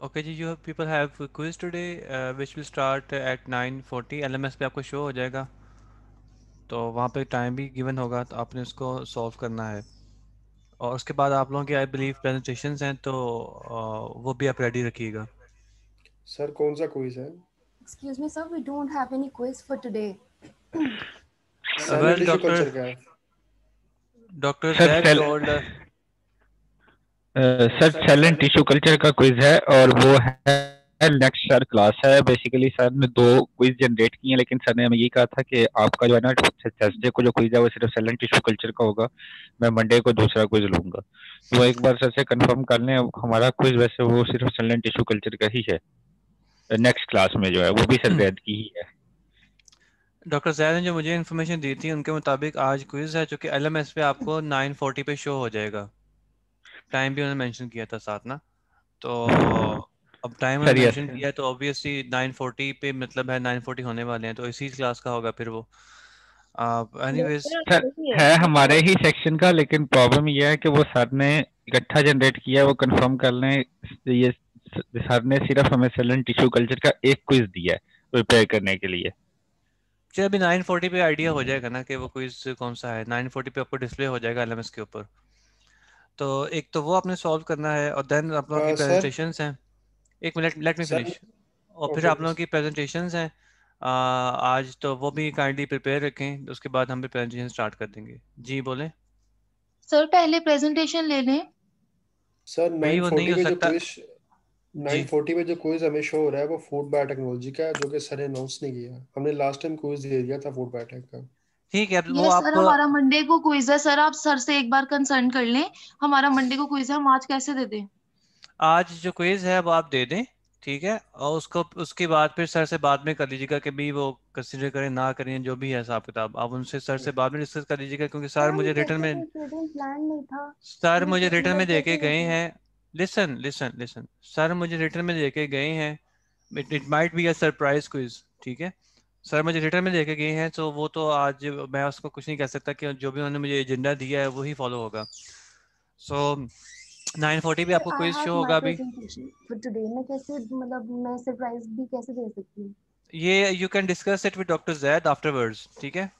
Okay जी, you people have quiz today which will start at 9:40। LMS पे आपको show हो जाएगा, तो वहाँ पे टाइम भी गिवन होगा, तो आपने उसको सॉल्व करना है। और उसके बाद आप लोगों की आई बिलीव प्रेजेंटेशंस हैं, तो वो भी आप रेडी रखिएगा। सर कौन सा क्विज है? Excuse me, sir, we don't have any quiz for today. सैलेड वेल टिश्यू डॉक्टर कल्चर का है। Doctor sir Zaid cell told. Sir cell and tissue culture का क्विज है, और वो है नेक्स्ट सर क्लास है। बेसिकली सर ने दो क्विज जनरेट किए हैं, लेकिन सर ने हमें ये कहा था कि आपका जो है ना थर्सडे को जो क्विज है वो सिर्फ सेल एंड टिश्यू कल्चर का होगा, मैं मंडे को दूसरा क्विज लूंगा। तो एक बार सर से कंफर्म कर लें, हमारा क्विज वैसे वो सिर्फ सेल एंड टिश्यू कल्चर का ही है। नेक्स्ट क्लास में जो है वो भी सर जैद की ही है। डॉक्टर जैद ने जो मुझे इन्फॉर्मेशन दी थी उनके मुताबिक आज क्विज है, जो कि एलएमएस पे आपको 9:40 पे शो हो जाएगा। टाइम भी उन्होंने मेंशन किया था साथ ना। तो अब टाइम उन्होंने सर यस, मेंशन किया है, तो ऑब्वियसली 9:40 पे मतलब है 9:40 होने वाले हैं, तो इसी क्लास का होगा फिर वो। एनीवेज, सर है हमारे ही सेक्शन का, लेकिन प्रॉब्लम ये है कि वो सर ने इकट्ठा जनरेट किया है, वो कंफर्म कर लें। ये सर ने सिर्फ हमें सेल एंड टिश्यू कल्चर का एक क्विज दिया है प्रिपेयर करने के लिए। चलिए अभी 9:40 पे आइडिया हो जाएगा ना कि वो क्विज कौन सा है। 9:40 पे आपको डिस्प्ले हो जाएगा एलएमएस के ऊपर। तो एक तो वो आपने सॉल्व करना है, और देन आप लोगों की सर प्रेजेंटेशंस हैं। एक minute, let me sir finish. और फिर ओके आप ओके लोगों की प्रेजेंटेशंस हैं आज, तो वो भी काइंडली प्रिपेयर रखें, उसके बाद हम भी प्रेजेंटेशन स्टार्ट कर देंगे। जी बोलें। सर पहले प्रेजेंटेशन ले लें। सर भाई नाइन वो नहीं फोर्टी हो पे जो सकता। क्विज नाइन जी फोर्टी पे जो क्विज हमें शो हो रहा है वो फूड बायोटेक्नोलॉजी का है, जो कि सर ने अनाउंस नहीं किया। हमने लास्ट टाइम क्विज दे दिया था फूड बायोटेक का। ठीक है, वो यस सर, आप हमारा मंडे को क्विज है। सर आप सर से एक बार कंसर्न कर लें, हमारा मंडे को क्विज है, हम आज कैसे दे दें? आज जो क्विज है वो आप दे दें। ठीक है, और उसको उसके बाद फिर सर से बाद में कर लीजिएगा कि भी वो कंसिडर करें ना करें, जो भी है हिसाब किताब आप उनसे सर से बाद में डिस्कस कर लीजिएगा, क्योंकि सर सर हम मुझे रिटर्न कैसे में थे, शेड्यूल प्लान नहीं था। सर हम मुझे रिटर्न मतलब में दे के कैसे गए देते? हैं। लिसन लिसन लिसन, सर मुझे रिटर्न में दे के गए हैं। It might be a surprise quiz, ठीक है। सर मुझे रिटर्न में दे के गए हैं, तो वो तो आज मैं उसको कुछ नहीं कह सकता कि जो भी उन्होंने मुझे एजेंडा दिया है वही फॉलो होगा। सो 9:40 पे सर आपको आई क्विज हैव शो माय होगा अभी। प्रेजेंटेशन फॉर टुडे, मैं कैसे मतलब मैं सरप्राइज भी कैसे दे सकती हूँ? ये you can discuss it with doctor Zaid afterwards, ठीक है।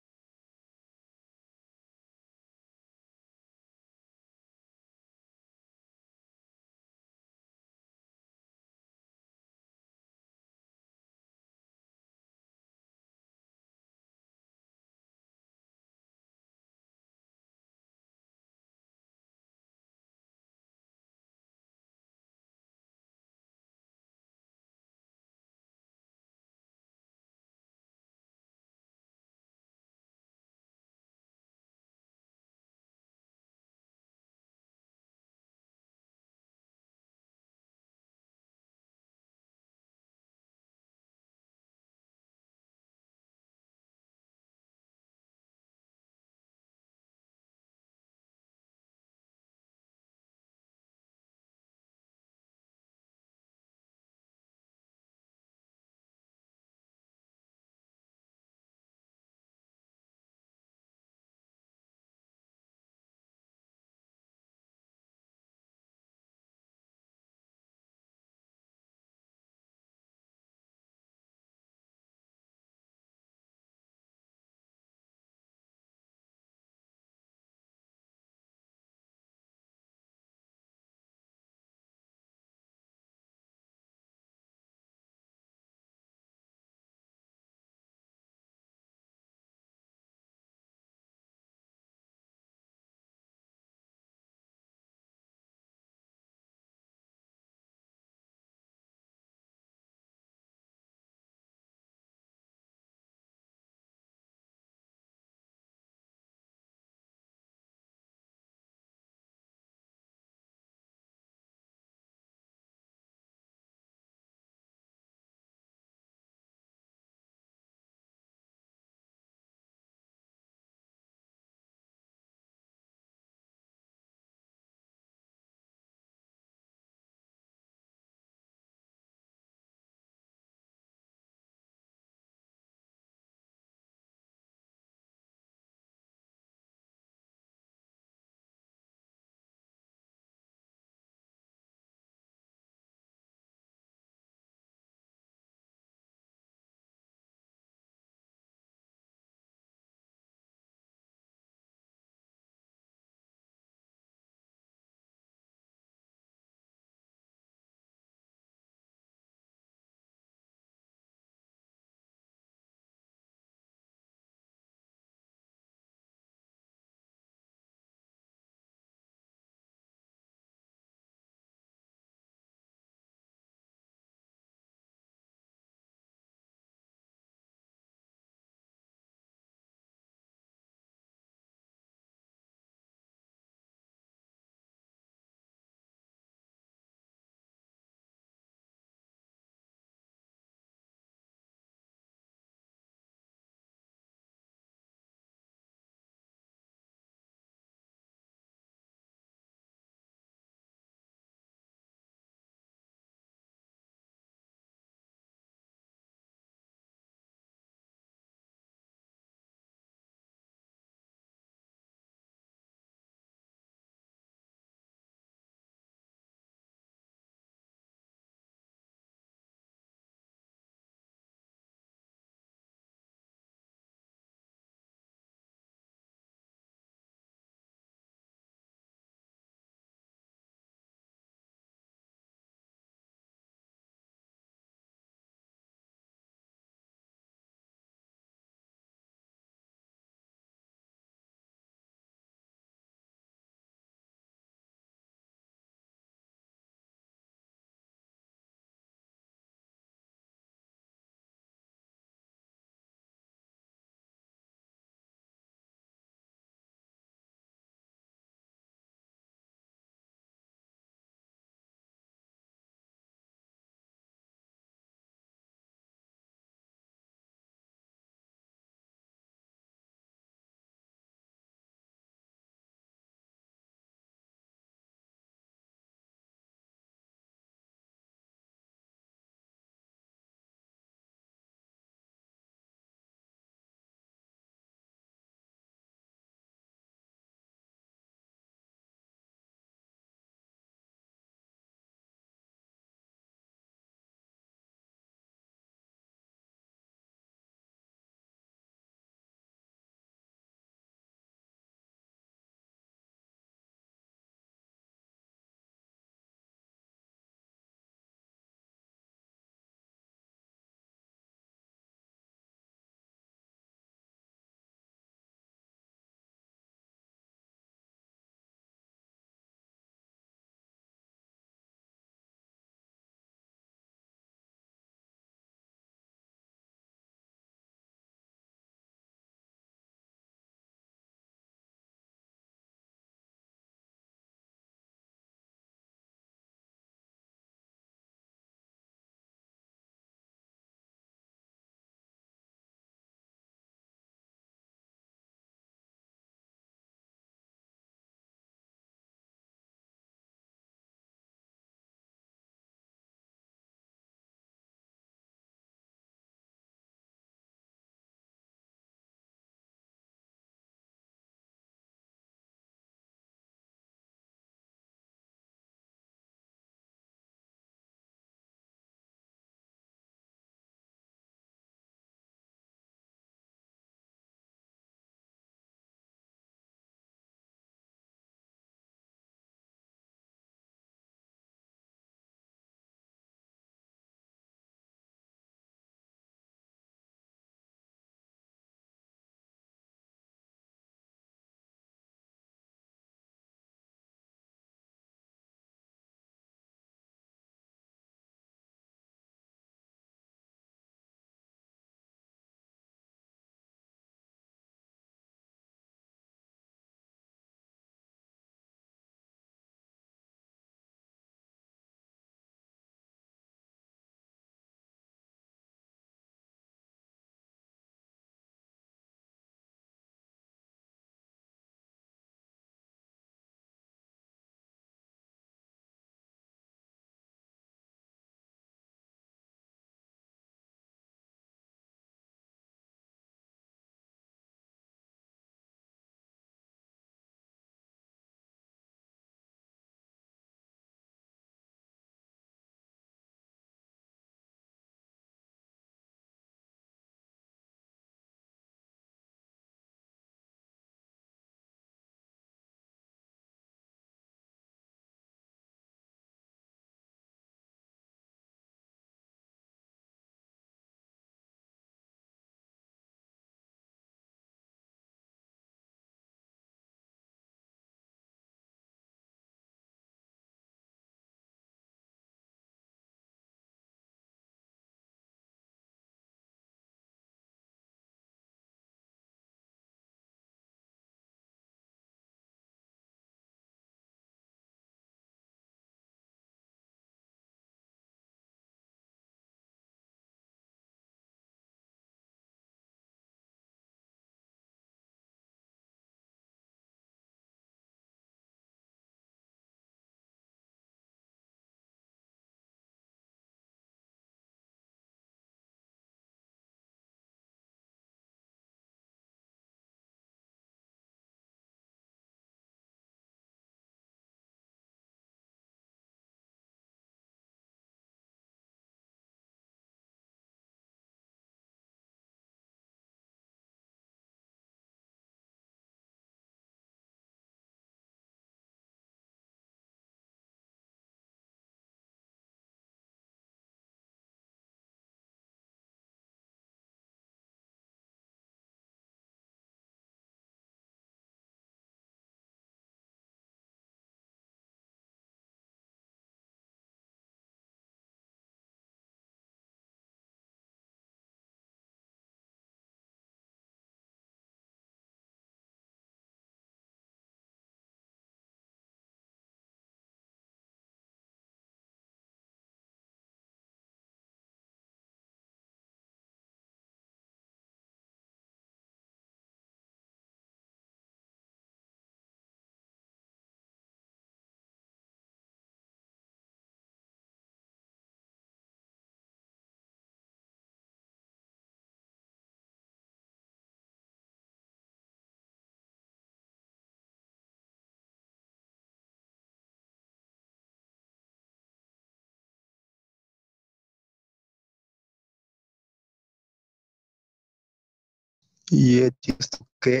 ये चीज के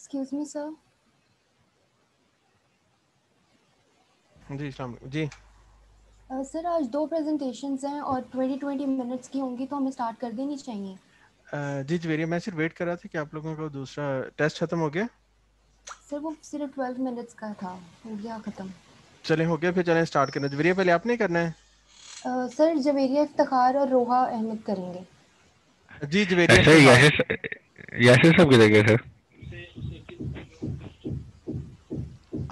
एक्सक्यूज मी सर। जी अस्सलाम वालेकुम जी। सर आज 2 प्रेजेंटेशंस हैं और 20-20 मिनट्स की होंगी, तो हमें स्टार्ट कर देनी चाहिए। जी जवेरिया, मैं सिर्फ वेट कर रहा था कि आप लोगों का दूसरा टेस्ट खत्म हो गया। सर वो सिर्फ 12 मिनट्स का था, हो गया ख़त्म। चले हो गया, फिर चलें स्टार्ट करना। जवेरिया पहले आपने करना है। सर जवेरिया इफ्तिखार और रोहा अहमद करेंगे। जी जवेरिया सर इफ्तिखार। यासिर सब किधर गए सर?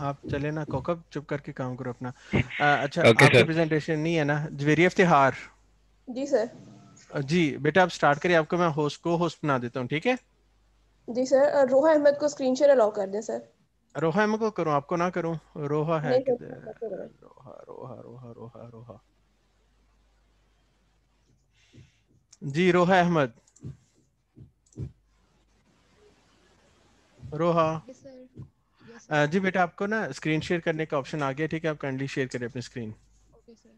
आप चले ना कोकब, चुप करके काम करो अपना। अच्छा ओके आपकी सर। प्रेजेंटेशन नहीं है ना? जवेरिया इफ्तिखार। जी सर। जी बेटा आप स्टार्ट करिए, आपको मैं होस्ट को होस्ट बना देता हूँ, ठीक है? जी सर, रोहा अहमद को स्क्रीन शेयर अलाउ कर दें सर। रोहा है को करूँ, आपको ना करूँ? रोहा है नहीं सर, किधर? मैं कर रहा हूं। रोहा रोहा रोहा रोहा रोहा। जी Roha Ahmad. Roha. Yes sir. Yes sir. जी बेटा आपको ना स्क्रीन शेयर करने का ऑप्शन आ गया, ठीक है? आप काइंडली शेयर करें अपनी स्क्रीन। Okay sir.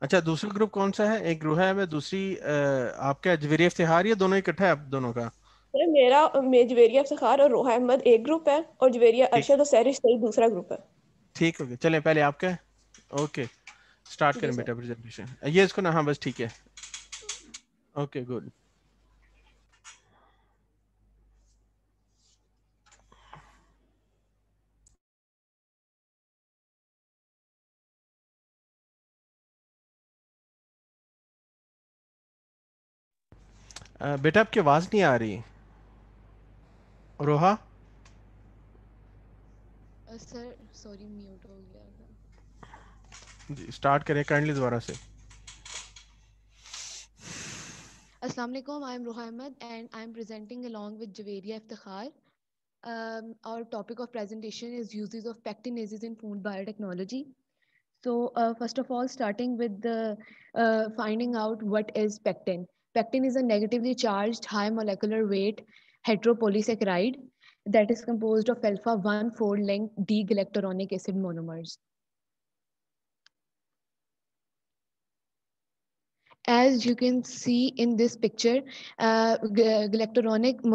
अच्छा दूसरा ग्रुप कौन सा है? एक ग्रुप है मैं दूसरी आपका जवेरिया इफ्तिखार, ये दोनों इकट्ठा है आप दोनों का? सर मेरा जवेरिया इफ्तिखार और रोहा अहमद एक ग्रुप है और जवेरिया ठीक, अरशद और सहरिश सईद दूसरा ग्रुप है। ठीक हो गया। चलें पहले आपका है। ओके स्टार्ट जी करें सर। बेटा प्रेजेंटेशन। ये इसको ना, हाँ बस ठीक है। Okay good. बेटा आपकी आवाज़ नहीं आ रही। रोहा। सर सॉरी म्यूट हो गया था। जी स्टार्ट करें काइंडली दोबारा से। अस्सलाम वालेकुम, I am Roha Ahmed and I am presenting along with Javeria Iftikhar. Our topic of presentation is uses of pectinases in food biotechnology. So first of all, starting with the finding out what is pectin. Pectin is a negatively charged high molecular weight heteropolysaccharide that is composed of alpha 1 fold length D-galacturonic acid monomers. As you can see in this picture, galacturonic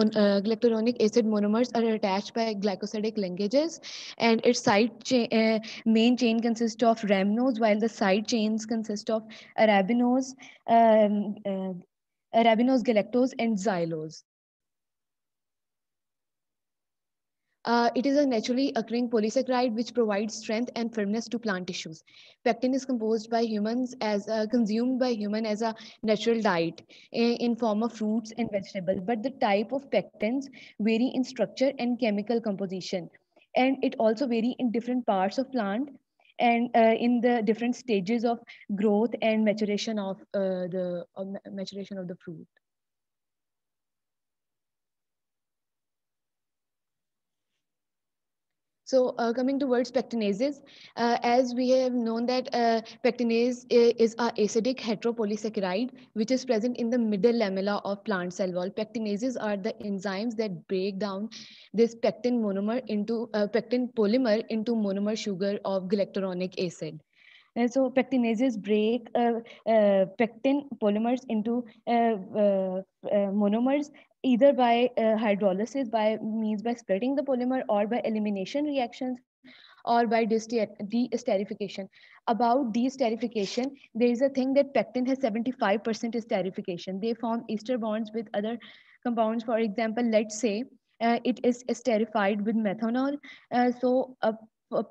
acid monomers are attached by glycosidic linkages, and its main chain consists of ramenose, while the side chains consist of arabinose, um, uh, arabinose galactose, and xylose. It is a naturally occurring polysaccharide which provides strength and firmness to plant tissues. Pectin is composed by humans as consumed by human as a natural diet in form of fruits and vegetables. But the type of pectins vary in structure and chemical composition, and it also vary in different parts of plant and in the different stages of growth and maturation of the fruit. So coming towards pectinases, as we have known that pectinase is a acidic heteropolysaccharide which is present in the middle lamella of plant cell wall. Pectinases are the enzymes that break down this pectin polymer into monomer sugar of galacturonic acid. And so pectinases break pectin polymers into monomers either by hydrolysis by means by splitting the polymer or by elimination reactions or by de-esterification. About de-esterification, there is a thing that pectin has 75% esterification. They form ester bonds with other compounds. For example, let's say it is esterified with methanol.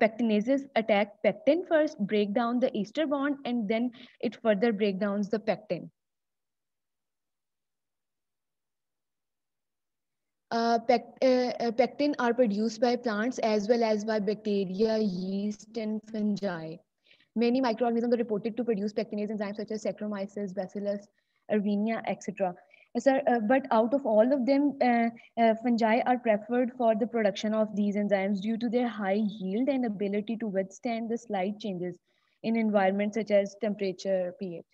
Pectinases attack pectin first, break down the ester bond, and then it further break downs the pectin. Pectin are produced by plants as well as by bacteria, yeast, and fungi. Many microorganisms are reported to produce pectinase enzymes such as Saccharomyces, Bacillus, Erwinia, etc. But out of all of them, fungi are preferred for the production of these enzymes due to their high yield and ability to withstand the slight changes in environments such as temperature, pH.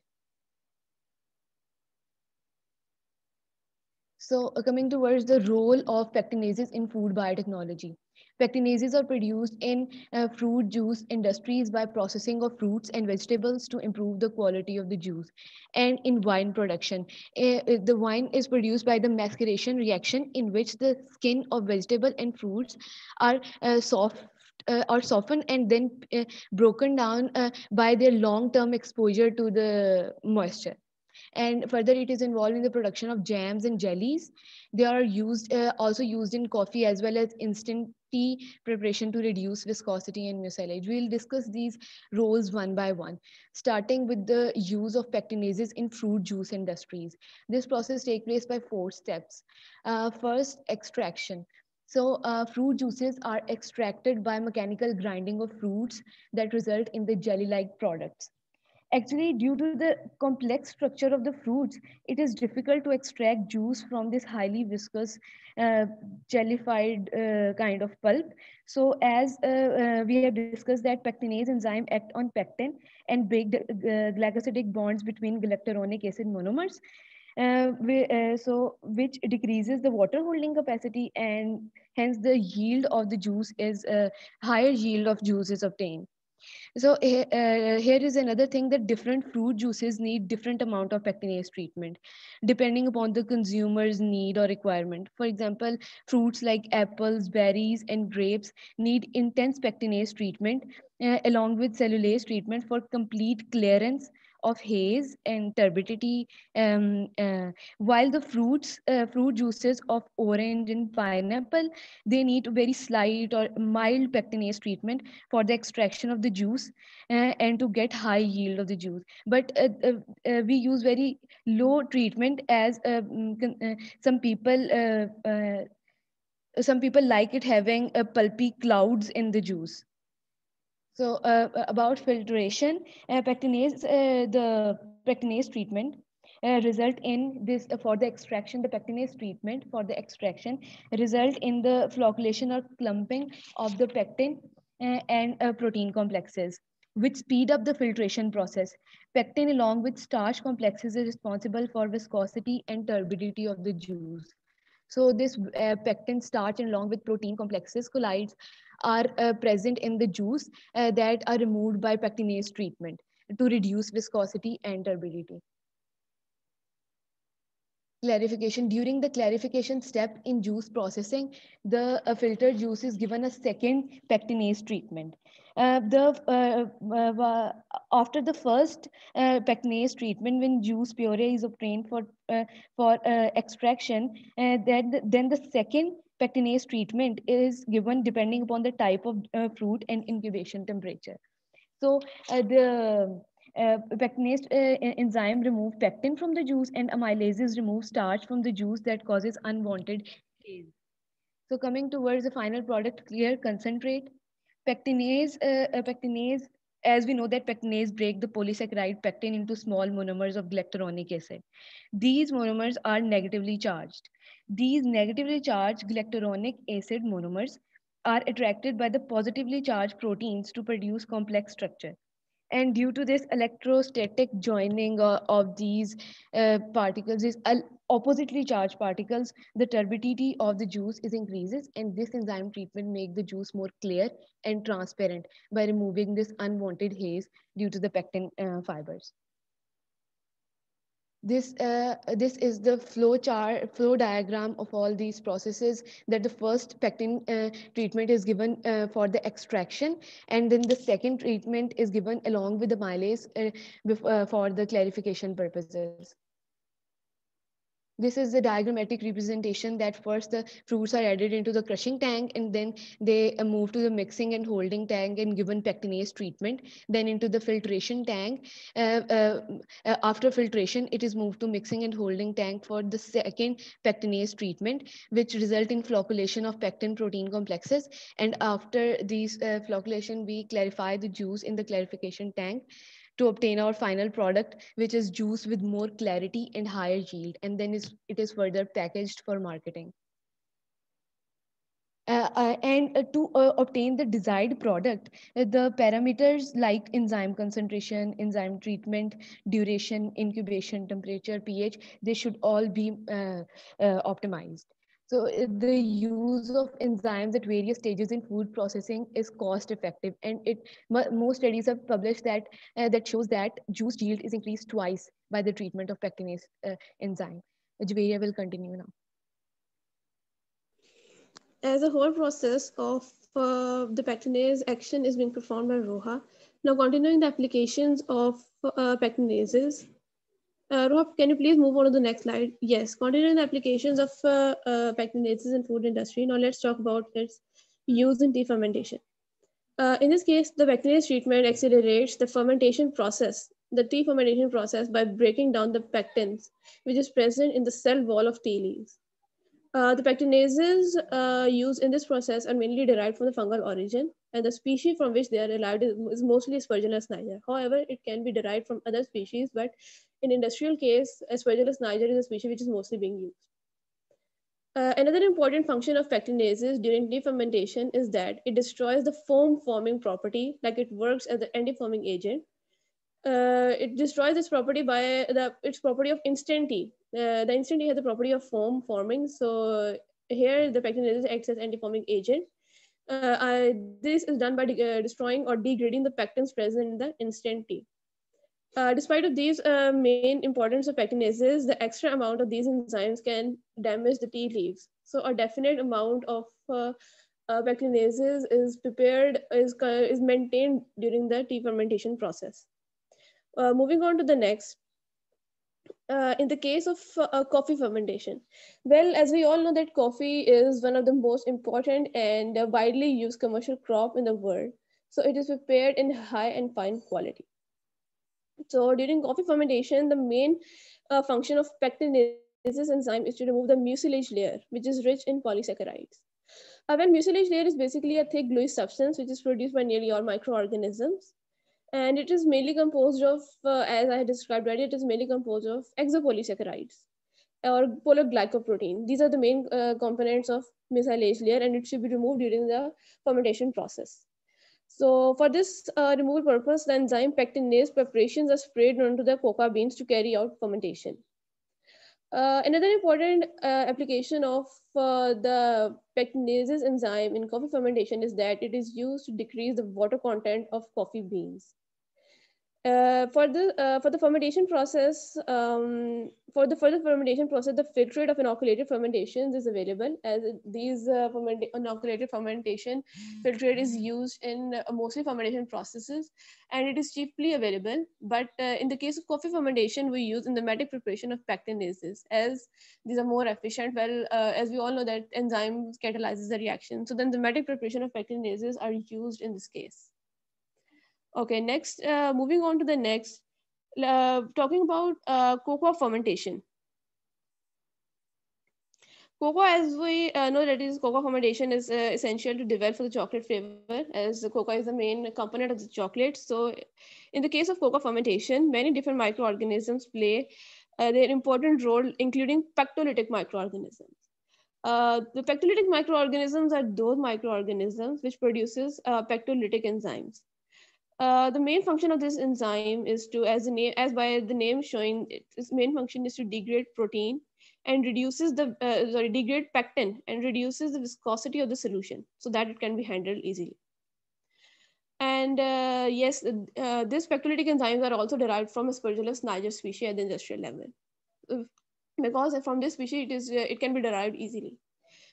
So coming towards the role of pectinases in food biotechnology. Pectinases are produced in fruit juice industries by processing of fruits and vegetables to improve the quality of the juice. And in wine production, the wine is produced by the maceration reaction in which the skin of vegetable and fruits are are softened and then broken down by their long-term exposure to the moisture. And further, it is involved in the production of jams and jellies. They are used also used in coffee as well as instant tea preparation to reduce viscosity and mucilage. We'll discuss these roles one by one, starting with the use of pectinases in fruit juice industries. This process takes place by 4 steps. First, extraction. So fruit juices are extracted by mechanical grinding of fruits that result in the jelly-like products. Actually, due to the complex structure of the fruits, it is difficult to extract juice from this highly viscous, uh, jellified kind of pulp. So, as we have discussed that pectinase enzyme act on pectin and break the glycosidic bonds between galacturonic acid monomers, which decreases the water holding capacity, and hence the yield of the juice is higher yield of juice is obtained. So here is another thing, that different fruit juices need different amount of pectinase treatment depending upon the consumer's need or requirement. For example, fruits like apples, berries, and grapes need intense pectinase treatment along with cellulase treatment for complete clearance of haze and turbidity, while the fruit juices of orange and pineapple, they need very slight or mild pectinase treatment for the extraction of the juice and to get high yield of the juice. But we use very low treatment as some people like it having pulpy clouds in the juice. So about filtration, the pectinase treatment result in this for the extraction. The pectinase treatment for the extraction result in the flocculation or clumping of the pectin and protein complexes, which speed up the filtration process. Pectin, along with starch complexes, is responsible for viscosity and turbidity of the juice. So this pectin, starch, and along with protein complexes collides are present in the juice that are removed by pectinase treatment to reduce viscosity and turbidity. Clarification. During the clarification step in juice processing, the filtered juice is given a second pectinase treatment. After the first pectinase treatment, when juice puree is obtained for extraction, then the second pectinase treatment is given depending upon the type of fruit and incubation temperature. So the pectinase enzyme remove pectin from the juice, and amylases remove starch from the juice that causes unwanted haze. So coming towards the final product, clear concentrate. Pectinase, as we know that pectinase break the polysaccharide pectin into small monomers of galacturonic acid. These monomers are negatively charged. These negatively charged galacturonic acid monomers are attracted by the positively charged proteins to produce complex structure. And due to this electrostatic joining of these particles, these oppositely charged particles, the turbidity of the juice is increases, and this enzyme treatment make the juice more clear and transparent by removing this unwanted haze due to the pectin fibers. This is the flow diagram of all these processes, that the first pectin treatment is given for the extraction, and then the second treatment is given along with the amylase for the clarification purposes. This is the diagrammatic representation that first the fruits are added into the crushing tank, and then they move to the mixing and holding tank and given pectinase treatment, then into the filtration tank. After filtration, it is moved to mixing and holding tank for the second pectinase treatment, which result in flocculation of pectin protein complexes. And after these flocculation, we clarify the juice in the clarification tank to obtain our final product, which is juice with more clarity and higher yield, and then it is further packaged for marketing. To obtain the desired product, the parameters like enzyme concentration, enzyme treatment, duration, incubation temperature, pH, they should all be optimized. So the use of enzymes at various stages in food processing is cost effective, and most studies have published that shows that juice yield is increased twice by the treatment of pectinase enzyme. Javeria will continue now. As a whole process of the pectinase action is being performed by ROHA. Now continuing the applications of pectinases. Rob, can you please move on to the next slide? Yes, continuing the applications of pectinases in food industry. Now let's talk about its use in tea fermentation. In this case, the pectinase treatment accelerates the fermentation process, the tea fermentation process, by breaking down the pectins, which is present in the cell wall of tea leaves. The pectinases used in this process are mainly derived from the fungal origin, and the species from which they are derived is mostly Aspergillus niger. However, it can be derived from other species, but in industrial case, Aspergillus niger is a species which is mostly being used. Another important function of pectinases during defermentation is that it destroys the foam forming property, like it works as an anti-foaming agent. It destroys this property by its property of instant tea. The instant tea has the property of foam forming, so here the pectinases acts as anti-foaming agent. This is done by destroying or degrading the pectins present in the instant tea. Despite of these main importance of pectinases, the extra amount of these enzymes can damage the tea leaves. So a definite amount of pectinases is maintained during the tea fermentation process. Moving on to the next. In the case of coffee fermentation, well, as we all know that coffee is one of the most important and widely used commercial crop in the world. So it is prepared in high and fine quality. So during coffee fermentation, the main function of pectinases enzyme is to remove the mucilage layer, which is rich in polysaccharides. When mucilage layer is basically a thick gluey substance which is produced by nearly all microorganisms, and it is mainly composed of, as I described earlier, it is mainly composed of exopolysaccharides or polyglycoprotein. These are the main components of mucilage layer, and it should be removed during the fermentation process. So for this removal purpose, the enzyme pectinase preparations are sprayed onto the cocoa beans to carry out fermentation. Another important application of the pectinases enzyme in coffee fermentation is that it is used to decrease the water content of coffee beans. For the fermentation process, for the further fermentation process, the filtrate of inoculated fermentations is available, as these inoculated fermentation filtrate is used in mostly fermentation processes, and it is cheaply available. But in the case of coffee fermentation, we use enzymatic preparation of pectinases, as these are more efficient. Well, as we all know that enzymes catalyzes the reaction, so the enzymatic preparation of pectinases are used in this case. Okay, next, moving on to the next, talking about cocoa fermentation. Cocoa, as we know that is cocoa fermentation is essential to develop the chocolate flavor, as the cocoa is the main component of the chocolate. So in the case of cocoa fermentation, many different microorganisms play their important role, including pectolytic microorganisms. The pectolytic microorganisms are those microorganisms which produces pectolytic enzymes. The main function of this enzyme is to, as by the name showing, its main function is to degrade protein and reduces the degrade pectin and reduces the viscosity of the solution so that it can be handled easily. And yes, these pectolytic enzymes are also derived from Aspergillus niger species at the industrial level, because from this species it can be derived easily.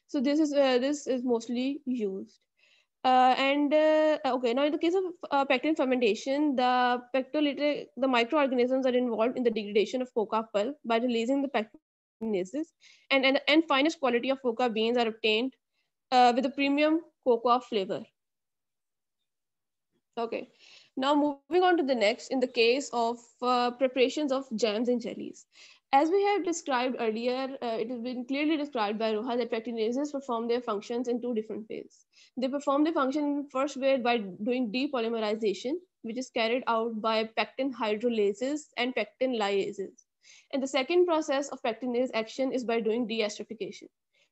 So this is mostly used. Okay, now in the case of pectin fermentation, the microorganisms are involved in the degradation of cocoa pulp by releasing the pectinases, and finest quality of cocoa beans are obtained with a premium cocoa flavor. Okay, now moving on to the next, in the case of preparations of jams and jellies. As we have described earlier, it has been clearly described by Roha that pectinases perform their functions in two different ways. They perform their function in first way by doing depolymerization, which is carried out by pectin hydrolases and pectin lyases. And the second process of pectinase action is by doing deesterification,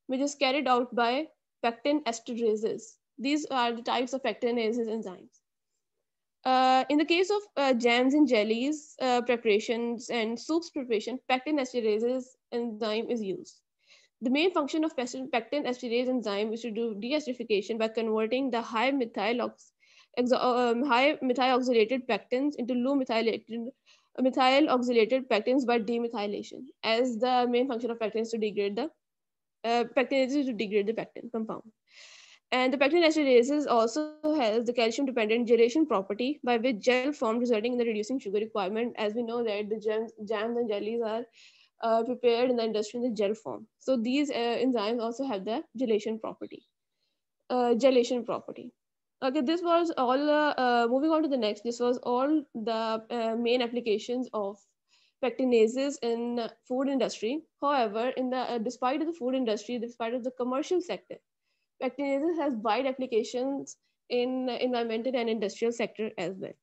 which is carried out by pectin esterases. These are the types of pectinases enzymes. In the case of jams and jellies preparations and soups preparation, pectin esterases enzyme is used. The main function of pectin esterase enzyme is to do deesterification by converting the high methoxylated pectins into low methyl oxylated pectins by demethylation, as the main function of pectin is to degrade the pectinases to degrade the pectin compound. And the pectin esterases also has the calcium dependent gelation property by which gel form, resulting in the reducing sugar requirement. As we know that the jams and jellies are prepared in the industry in the gel form. So these enzymes also have the gelation property. Okay, this was all. Moving on to the next, this was all the main applications of pectinases in food industry. However, in the despite of the food industry, despite of the commercial sector, pectinases has wide applications in environmental and industrial sector as well.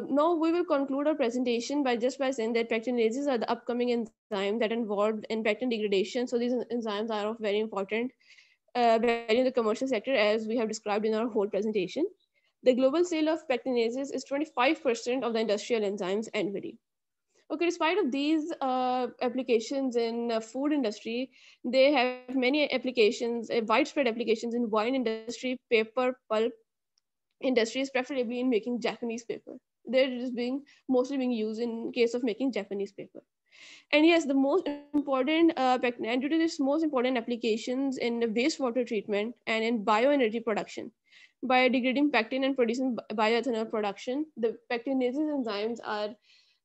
Now we will conclude our presentation by saying that pectinases are the upcoming enzyme that involved in pectin degradation. So these enzymes are of very important value in the commercial sector, as we have described in our whole presentation. The global sale of pectinases is 25% of the industrial enzymes annually. Okay, despite of these applications in food industry, they have many applications, widespread applications in wine industry, paper, pulp industries, preferably in making Japanese paper. They're just mostly being used in case of making Japanese paper. And yes, the most important, and due to this most important applications in wastewater treatment and in bioenergy production, by degrading pectin and producing bioethanol production, the pectinases enzymes are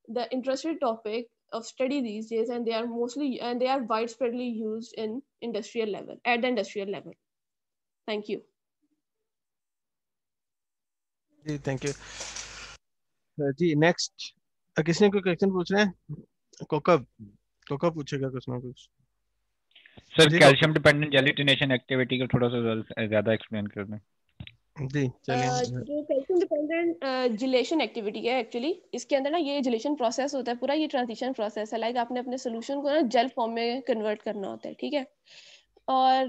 the interested topic of study these days, and they are widespreadly used in industrial level, at the industrial level. Thank you. जी thank you जी। Next किसने कोई question पूछना है? कोकब पूछेगा कुछ ना कुछ। सर कैल्शियम डिपेंडेंट जेलिटिनेशन एक्टिविटी को थोड़ा सा ज्यादा एक्सप्लेन कर दें। जी चलिए। जो कैल्शियम डिपेंडेंट जिलेशन एक्टिविटी है, एक्चुअली इसके अंदर ना ये जिलेशन प्रोसेस होता है पूरा, ये ट्रांजिशन प्रोसेस है। लाइक आपने अपने सोल्यूशन को ना जेल फॉर्म में कन्वर्ट करना होता है, ठीक है। और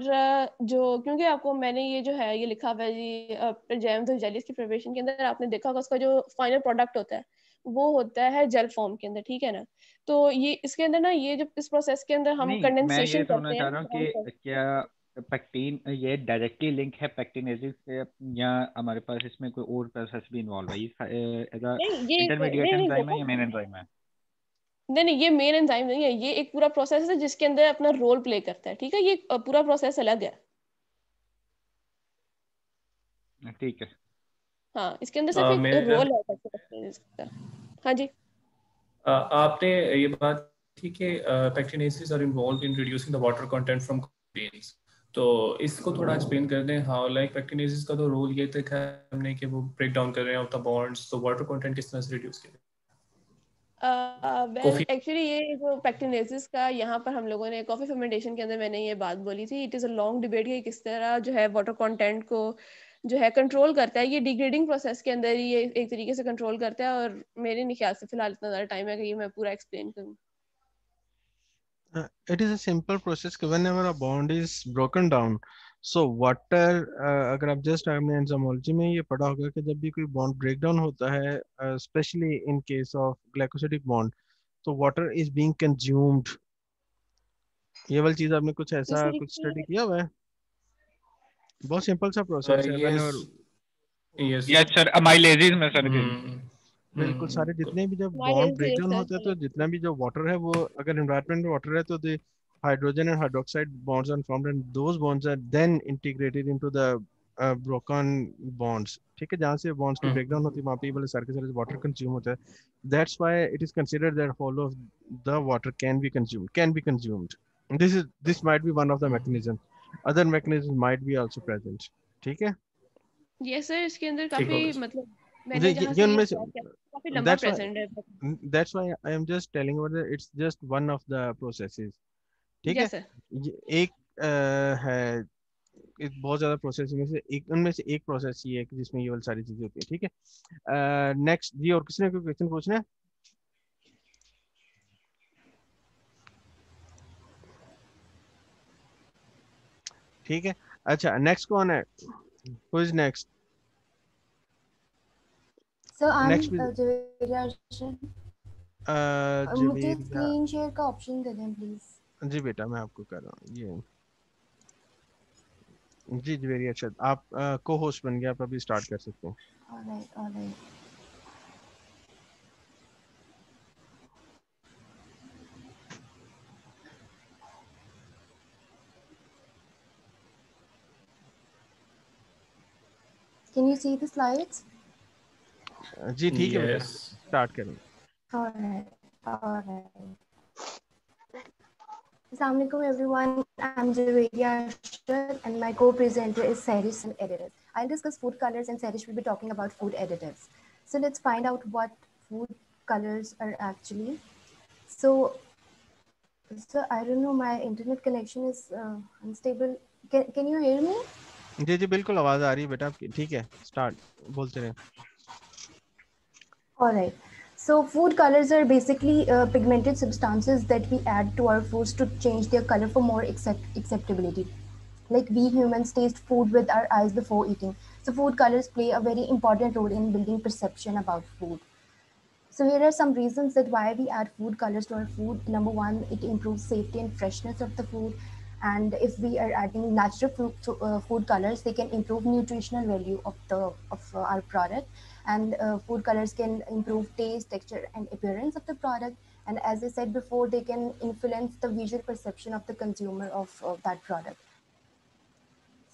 जो क्योंकि आपको मैंने ये जो है ये लिखा हुआ है जी जैम्स और जेलीज की प्रिपरेशन के अंदर आपने देखा होगा उसका जो फाइनल प्रोडक्ट होता है वो होता है जेल फॉर्म के अंदर, ठीक है ना। तो ये इसके अंदर ना ये जो इस प्रोसेस के अंदर हम कंडेंसेशन करते हैं। मैं ये चाह रहा हूँ कि क्या पेक्टिन ये डायरेक्टली लिंक है पेक्टिनेसिस से, या हमारे पास इसमें कोई और प्रोसेस भी इन्वॉल्व है? ये इंटरमीडिएट एंजाइम है या मेन एंजाइम है? नहीं, ये मेन एंजाइम नहीं है, ये एक पूरा प्रोसेस है जिसके अंदर अपना रोल प्ले करता है, ठीक है। ये पूरा प्रोसेस अलग है, ठीक है। हाँ, इसके अंदर सिर्फ एक रोल है। हाँ जी, आपने ये बात थी कि pectinases are involved in reducing the water content from grains, तो इसको थोड़ा एक्सप्लेन कर दें। हाउ लाइक पेक्टिनेसेस का तो रोल ये देखा है हमने कि वो ब्रेक डाउन कर रहे हैं ऑफ द बॉन्ड्स, तो वाटर कंटेंट किस तरह से रिड्यूस करें? एक्चुअली ये जो पेक्टिनेसिस का यहाँ पर हम लोगों ने कॉफी फर्मेंटेशन के अंदर मैंने ये बात बोली थी। It is a long debate कि किस तरह जो है वाटर कंटेंट को जो है कंट्रोल करता है। ये डिग्रेडिंग प्रोसेस के अंदर ये एक तरीके से कंट्रोल करता है, और मेरे नहीं ख्याल से फिलहाल इतना ज्यादा टाइम है कि मैं पूरा एक्सप्लेन करूँ। It is a simple process. Whenever a bond is broken down, so water, अगर आप जस्ट आपने एंजाइमोलॉजी में ये पढ़ा होगा कि जब भी कोई बॉन्ड ब्रेक डाउन होता है, specially in case of glycosidic bond, तो वाटर इज बीइंग कंज्यूम्ड। ये वाली चीज आपने कुछ ऐसा कुछ स्टडी किया हुआ है? बहुत सिंपल सा प्रोसेस है। यस सर, अमाइलेजेस में सर बिल्कुल सारे जितने भी जब बॉन्ड ब्रेक डाउन होता है तो जितना भी जो वाटर है वो अगर एनवायरनमेंट में वाटर है तो the hydrogen and hydroxide bonds are formed and those bonds are then integrated into the broken bonds, ठीक है। जहाँ से बॉन्ड्स की ब्रेकडाउन होती है वहाँ पे ये वाले सारे के सारे वाटर कंज्यूम होता है। That's why it is considered that whole of the water can be consumed. This might be one of the mechanism, other mechanism might be also present, ठीक है। यस सर, इसके अंदर काफी मतलब That's why I am just telling you that it's just one of the processes, ठीक है। एक है बहुत ज्यादा प्रोसेस में से एक, उनमें से एक प्रोसेस ये है कि जिसमें ये वाली सारी चीजें होती है, ठीक है। नेक्स्ट जी, और किसी ने कोई क्वेश्चन पूछना है? ठीक है, अच्छा नेक्स्ट कौन है? Who is next? So I'm Javeria Arshan. मुझे स्क्रीन शेयर का ऑप्शन दे दें प्लीज। जी बेटा मैं आपको कर रहा हूँ ये। जी जी वेरी अच्छा, आप को होस्ट बन गए, आप अभी स्टार्ट कर सकते हैं। all right. Can you see the slides? जी ठीक है बेटा, Yes. स्टार्ट करें। All right, all right. Assalamualaikum everyone. I'm Javeria Arshad and my co-presenter is Sarish and editors. I'll discuss food colors and Sarish will be talking about food additives. So let's find out what food colors are actually. So I don't know, my internet connection is unstable. Can you hear me? जी जी बिल्कुल आवाज आ रही है बेटा आपकी, ठीक है start बोलते रहे। All right. So food colors are basically pigmented substances that we add to our foods to change their color for more acceptability. Like we humans taste food with our eyes before eating. So food colors play a very important role in building perception about food. So here are some reasons that why we add food colors to our food. Number one, it improves safety and freshness of the food. And if we are adding natural food colors, they can improve nutritional value of our product. And food colors can improve taste, texture, and appearance of the product. And as I said before, they can influence the visual perception of the consumer of that product.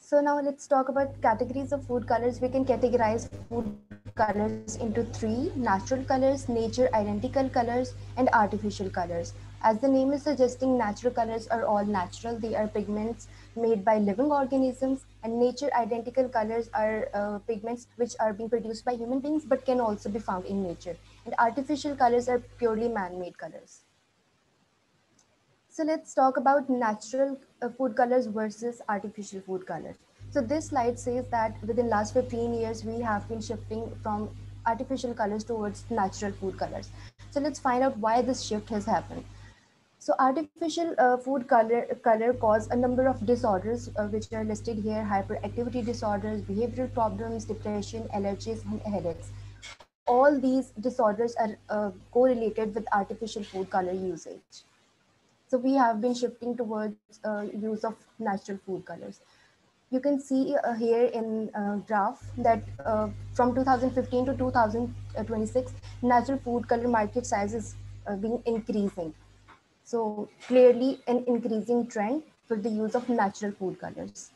So now let's talk about categories of food colors. We can categorize food colors into three: natural colors, nature identical colors, and artificial colors. As the name is suggesting, natural colors are all natural. They are pigments made by living organisms, and nature identical colors are pigments which are being produced by human beings but can also be found in nature. And artificial colors are purely man-made colors. So let's talk about natural food colors versus artificial food colors. So this slide says that within last 15 years, we have been shifting from artificial colors towards natural food colors. So let's find out why this shift has happened. So artificial food color cause a number of disorders which are listed here: hyperactivity disorders, behavioral problems, depression, allergies, and headaches. All these disorders are correlated with artificial food color usage. So we have been shifting towards use of natural food colors. You can see here in graph that from 2015 to 2026, natural food color market size is being increasing. So clearly an increasing trend for the use of natural food colors.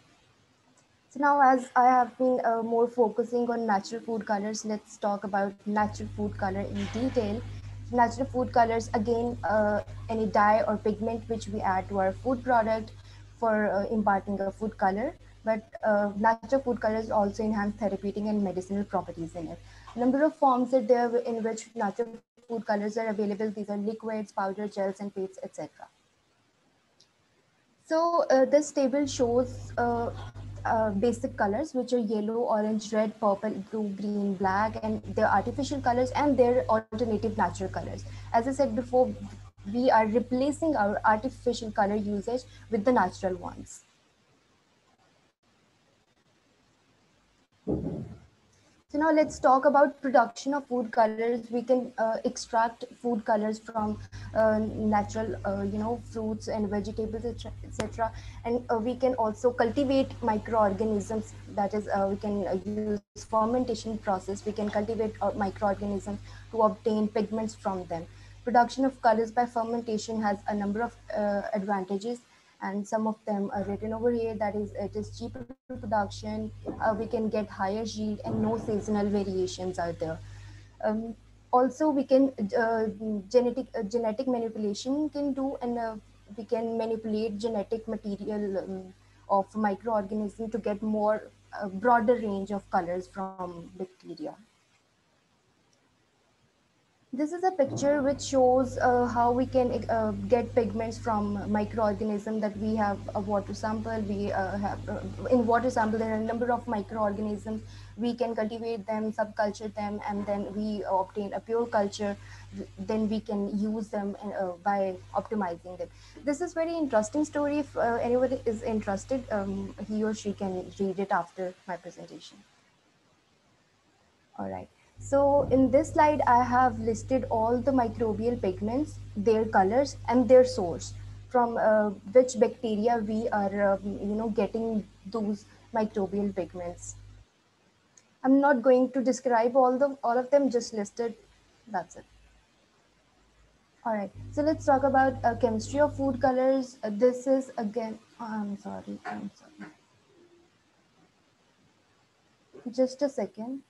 So now as I have been more focusing on natural food colors, let's talk about natural food color in detail. Natural food colors, again, any dye or pigment which we add to our food product for imparting a food color. But natural food colors also enhance therapeutic and medicinal properties in it. Number of forms are there in which natural food colors are available. These are liquids, powder, gels, and paints, etc. So this table shows basic colors, which are yellow, orange, red, purple, blue, green, black, and their artificial colors and their alternative natural colors. As I said before, we are replacing our artificial color usage with the natural ones. So now let's talk about production of food colors. We can extract food colors from natural, fruits and vegetables, etc. And we can also cultivate microorganisms. That is, we can use fermentation process. We can cultivate microorganisms to obtain pigments from them. Production of colors by fermentation has a number of advantages, and some of them are written over here. That is, it is cheaper production, we can get higher yield, and no seasonal variations are there. Also we can genetic manipulation can do, and we can manipulate genetic material of microorganism to get more broader range of colors from bacteria. This is a picture which shows how we can get pigments from microorganism. That we have a water sample. We have in water sample there are a number of microorganisms. We can cultivate them, subculture them, and then we obtain a pure culture. Then we can use them by optimizing them. This is very interesting story. If anyone is interested, he or she can read it after my presentation. All right. So in this slide, I have listed all the microbial pigments, their colors, and their source. from which bacteria we are, getting those microbial pigments. I'm not going to describe all of them, just listed. That's it. All right. So let's talk about chemistry of food colors. This is again. I'm sorry. Just a second.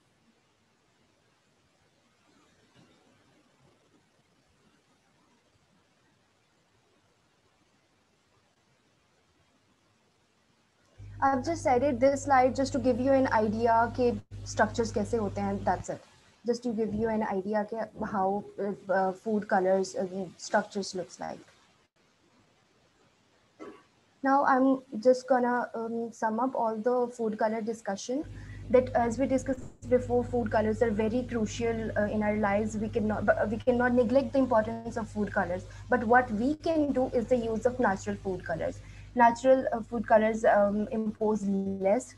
I've just added this slide just to give you an idea के structures कैसे होते हैं. That's it. Just to give you an idea के how food colors structures looks like. Now I'm just gonna sum up all the food color discussion. That as we discussed before, food colors are very crucial in our lives. We cannot neglect the importance of food colors. But what we can do is the use of natural food colors. Natural food colors impose less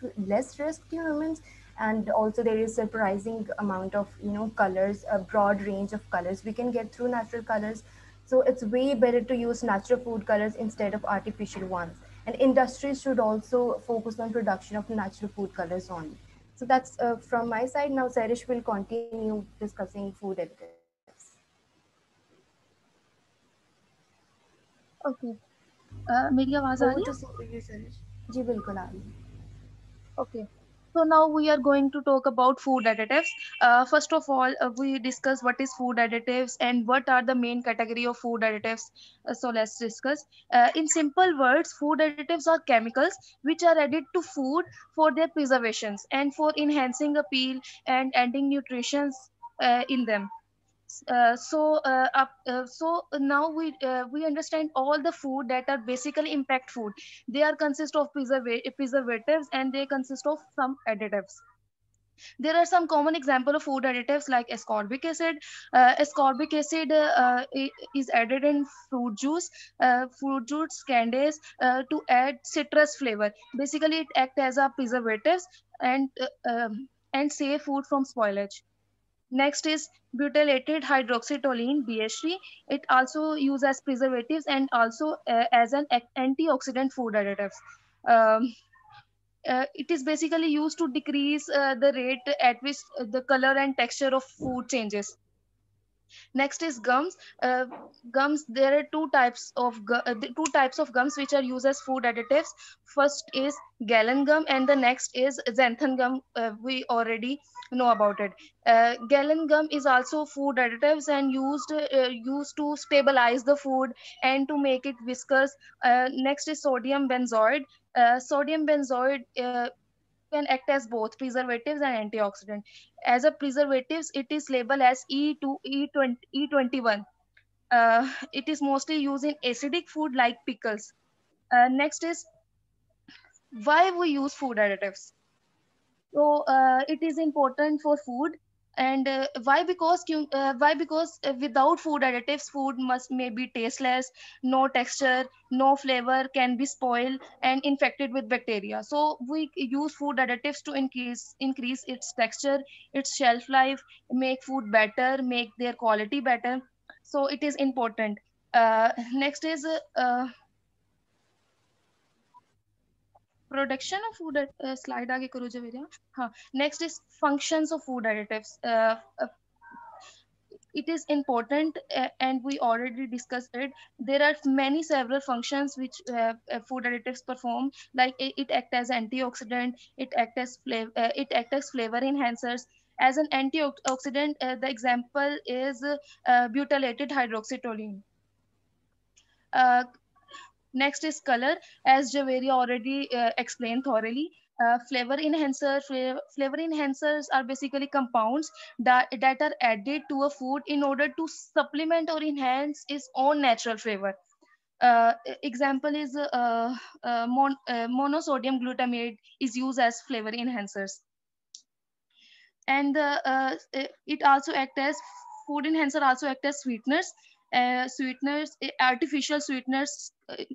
risk to humans, and also there is surprising amount of colors, a broad range of colors we can get through natural colors. So it's way better to use natural food colors instead of artificial ones. And industries should also focus on production of natural food colors only. So that's from my side. Now Sarish will continue discussing food additives. Okay. मेरी आवाज आ रही है? जी बिल्कुल आ रही है. Okay. So now we are going to talk about food additives. First of all, we discuss what is food additives and what are the main category of food additives. So let's discuss. In simple words, food additives are chemicals which are added to food for their preservations and for enhancing appeal and adding nutrition in them. So now we understand all the food that are basically impact food. They are consist of preservatives and they consist of some additives. There are some common example of food additives like ascorbic acid. Ascorbic acid is added in fruit juice candies to add citrus flavor. Basically it acts as a preservatives and save food from spoilage. Next is butylated hydroxytoluene (BHT). It also used as preservatives and also as an antioxidant food additives. Um, it is basically used to decrease the rate at which the color and texture of food changes. Next is gums. Gums. There are two types of gums which are used as food additives. First is Galen gum, and the next is xanthan gum. We already know about it. Galen gum is also food additives and used to stabilize the food and to make it viscous. Next is sodium benzoate. Sodium benzoate can act as both preservatives and antioxidant. As a preservatives, it is labeled as E21. It is mostly used in acidic food like pickles. Next is why we use food additives. So it is important for food. And why? Because without food additives, food maybe tasteless, no texture, no flavor, can be spoiled and infected with bacteria. So we use food additives to increase its texture, its shelf life, make food better, make their quality better. So it is important. Next is production of food slide आगे करो जवेरिया. हाँ. Next is functions of food additives. It is important and we already discussed it. There are several functions which food additives perform, like it act as antioxidant, it act as flavor enhancers. As an antioxidant, the example is butylated hydroxytoluene. Next is color, as Javeria already explained thoroughly. Flavor enhancers are basically compounds that are added to a food in order to supplement or enhance its own natural flavor. Example is monosodium glutamate is used as flavor enhancers. And it also act as food enhancer also act as sweeteners. Artificial sweeteners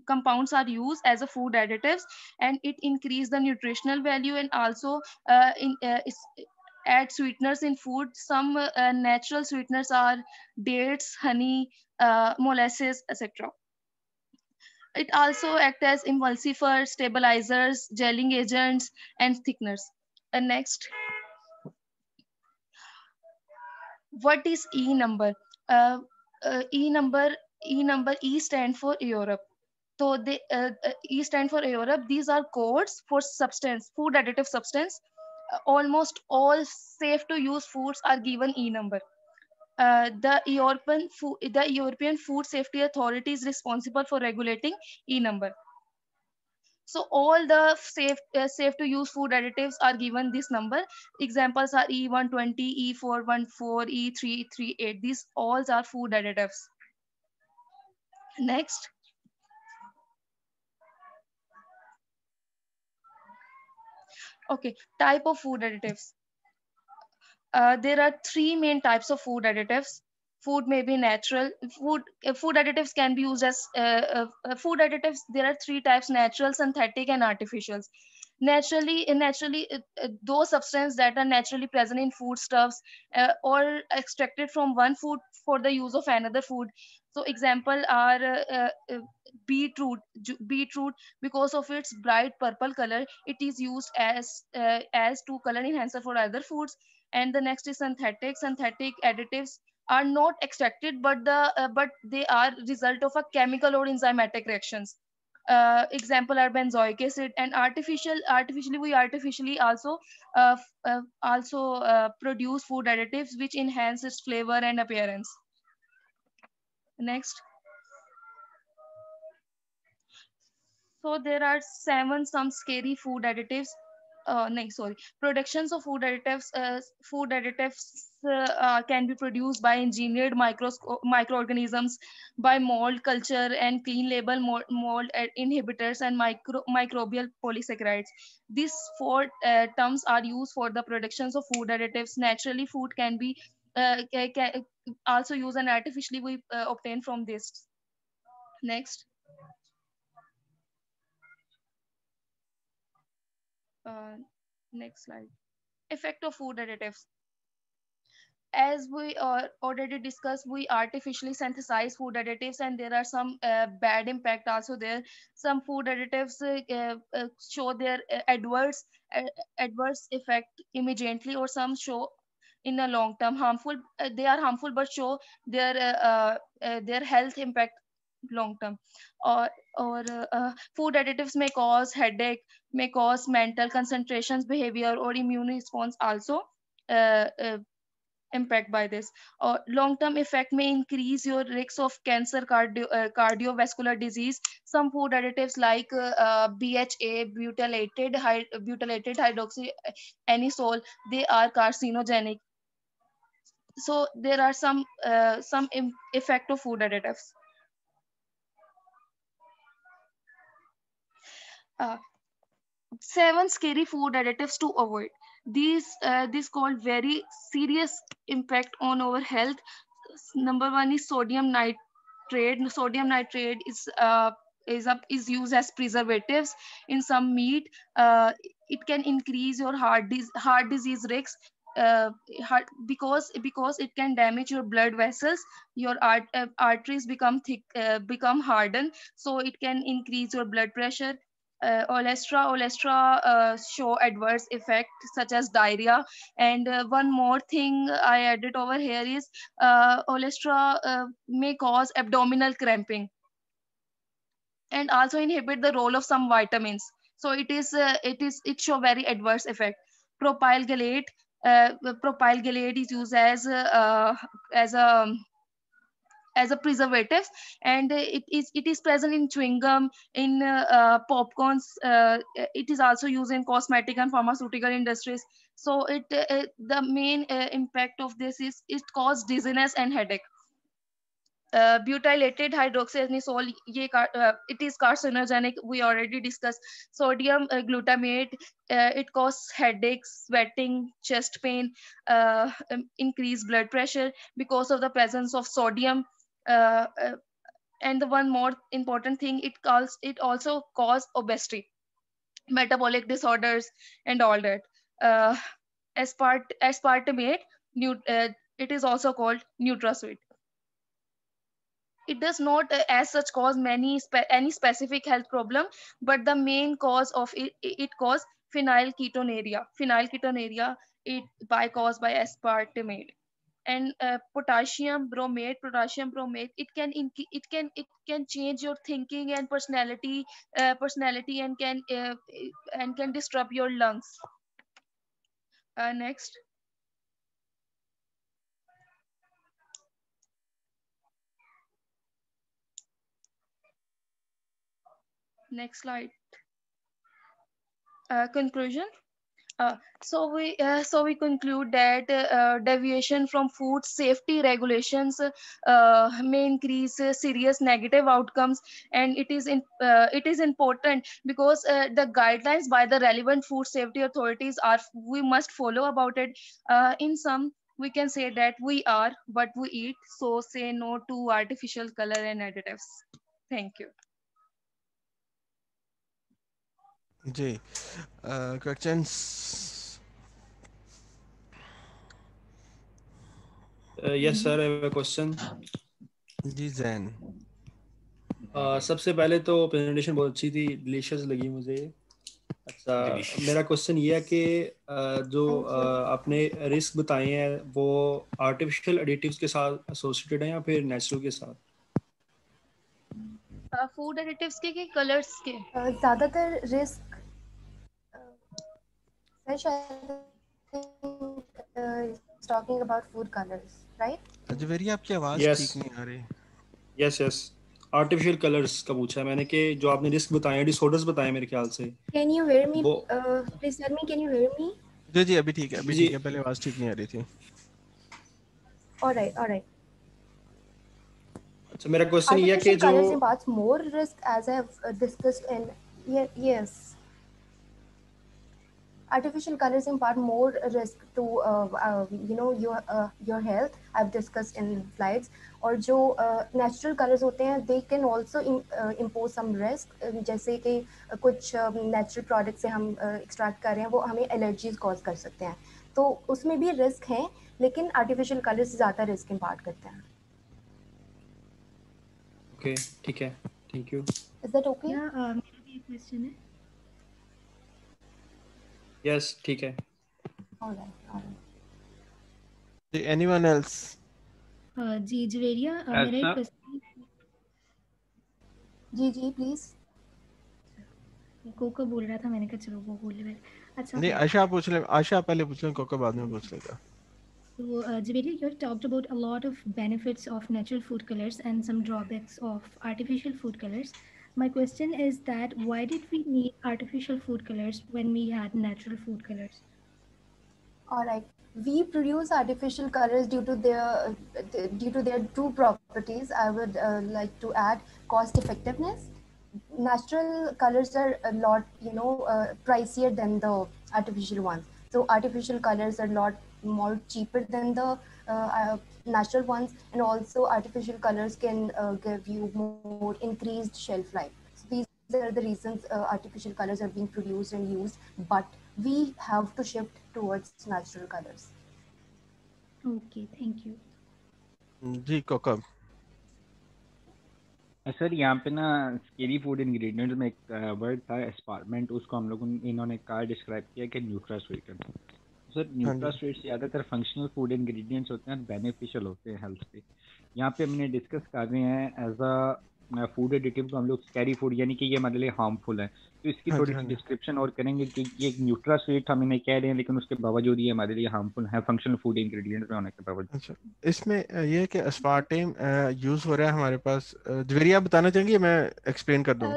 compounds are used as a food additives, and it increase the nutritional value and also add sweeteners in food. Some natural sweeteners are dates, honey, molasses, etc. It also acts as emulsifiers, stabilizers, gelling agents, and thickeners. And next, what is E number? Uh, e number, E stand for Europe. So they E stand for Europe. These are codes for substance, food additive substance. Almost all safe to use foods are given E number. The European Food Safety Authority is responsible for regulating E number. So all the safe to use food additives are given this number. Examples are E120, E414, E338. These all are food additives. Next. Okay, type of food additives. There are three main types of food additives. Food may be natural. Food additives can be used as food additives. There are three types: natural, synthetic, and artificials. Naturally, those substances that are naturally present in foodstuffs or extracted from one food for the use of another food. So example are beetroot. Beetroot, because of its bright purple color, it is used as to color enhancer for other foods. And the next is synthetic. Synthetic additives are not extracted, but they are result of a chemical or enzymatic reactions. Example are benzoic acid. And we artificially also produce food additives which enhance its flavor and appearance. Next. So there are some scary food additives. No, sorry. Productions of food additives. Food additives can be produced by engineered microorganisms, by mold culture and clean label mold inhibitors, and microbial polysaccharides. These four terms are used for the productions of food additives. Naturally, food can be can also used, and artificially we obtain from this. Next. Next slide. Effect of food additives. As we already discussed, we artificially synthesize food additives, and there are some bad impact also there. Some food additives show their adverse effect immediately, or some show in a long term harmful. They are harmful but show their health impact long term. Or food additives may cause headache, may cause mental concentrations, behavior, or immune response also impact by this. Long-term effect may increase your risk of cancer, cardiovascular disease. Some food additives like BHA, butylated hydroxyanisole, they are carcinogenic. So there are some effect of food additives. 7 scary food additives to avoid. These called very serious impact on our health. Number 1 is sodium nitrate. Sodium nitrate is used as preservatives in some meat. It can increase your heart disease risks. Because it can damage your blood vessels. Your arteries become hardened, so it can increase your blood pressure. Olestra show adverse effect such as diarrhea. And one more thing I added over here is olestra may cause abdominal cramping and also inhibit the role of some vitamins. So it show very adverse effect. Propyl gallate is used as a preservative, and it is present in chewing gum, in popcorns. It is also used in cosmetic and pharmaceutical industries. So the main impact of this is it causes dizziness and headache. Butylated hydroxyanisole, it is carcinogenic, we already discussed. Sodium glutamate, it causes headaches, sweating, chest pain, increased blood pressure because of the presence of sodium. And the one more important thing, it also cause obesity, metabolic disorders, and all that. Aspartame, it is also called NutraSweet. it does not as such cause any specific health problem, but the main cause of it cause phenylketonuria it by caused by aspartame. And potassium bromate it can change your thinking and personality and can disrupt your lungs. Next. Next slide. Conclusion. So we conclude that deviation from food safety regulations may increase serious negative outcomes, and it is important because the guidelines by the relevant food safety authorities are we must follow about it. In sum, we can say that we are what we eat, so say no to artificial color and additives. Thank you. Ji questions. Yes sir, I have a question. जी जैन. सबसे पहले तो presentation बहुत अच्छी थी, delicious लगी मुझे. अच्छा, मेरा क्वेश्चन ये है कि जो आपने रिस्क बताए हैं वो आर्टिफिशियल एडिटिव्स के साथ एसोसिएटेड हैं या फिर नेचुरल के साथ? फूड एडिटिव्स के कलर्स के ज़्यादातर risk talking about food colors, right? Ajveri आपकी आवाज ठीक नहीं आ रही. यस आर्टिफिशियल कलर्स का पूछा है मैंने कि जो आपने रिस्क बताए, डिसऑर्डर्स बताए मेरे ख्याल से. Can you hear me? Please tell me, can you hear me? जी अभी ठीक है, पहले आवाज ठीक नहीं आ रही थी. All right. अच्छा, मेरा क्वेश्चन ये है कि जो colors impart more risk, as I have discussed in yes. Artificial colors impart more risk to your health. I've discussed in slides. और जो natural colors होते हैं, they can also impose some risk. जैसे कि कुछ natural products से हम extract कर रहे हैं, वो हमें allergies cause कर सकते हैं. तो उसमें भी risk हैं, लेकिन artificial colors ज़्यादा risk impart करते हैं. Okay, ठीक है. Thank you. Is that okay? मेरा भी एक question है. Yes, ठीक है. All right. Anyone else? जी जवेरिया, मेरा एक क्वेश्चन. Ji please. कोको बोल रहा था, मैंने कहा चलो वो बोल ले. अच्छा नहीं, आशा पूछ ले. आशा पहले पूछ ले, कोको बाद में पूछ लेगा. So, Jhaveri, you have talked about a lot of benefits of natural food colors and some drawbacks of artificial food colors. My question is that why did we need artificial food colors when we had natural food colors? All right. We produce artificial colors due to their two properties. I would like to add cost effectiveness. Natural colors are a lot, pricier than the artificial ones. So artificial colors are a lot more cheaper than the natural ones, and also artificial colors can give you more increased shelf life. So these are the reasons artificial colors are being produced and used, but we have to shift towards natural colors. Okay, thank you. जी Kokab. Sir यहाँ पे ना scary food ingredients में एक word था एस्पार्टमेंट, उसको हम लोगों इन्होंने कहा डिस्क्राइब किया कि न्यूट्रास्वीट. सर न्यूट्रास्वीट्स ज़्यादातर फंक्शनल फूड इंग्रेडिएंट्स होते हैं, बेनिफिशियल होते हैं हेल्थ पे. यहाँ पे हमने डिस्कस कर रहे हैं एज अ फूड एडिटिव को हम लोग स्कैरी फूड, यानी कि ये हमारे लिए हार्मफुल है. तो इसकी थोड़ी सी डिस्क्रिप्शन और करेंगे कि ये न्यूट्रास्वीट हम इन्हें कह रहे हैं, लेकिन उसके बावजूद ये हमारे लिए हार्मफुल है फंक्शनल फूड इंग्रेडिएंट्स में होने के बावजूद. अच्छा, इसमें ये है कि अस्पार्टेम यूज हो रहा है हमारे पास. जवेरिया बताना चाहेंगे, मैं एक्सप्लेन कर दूं?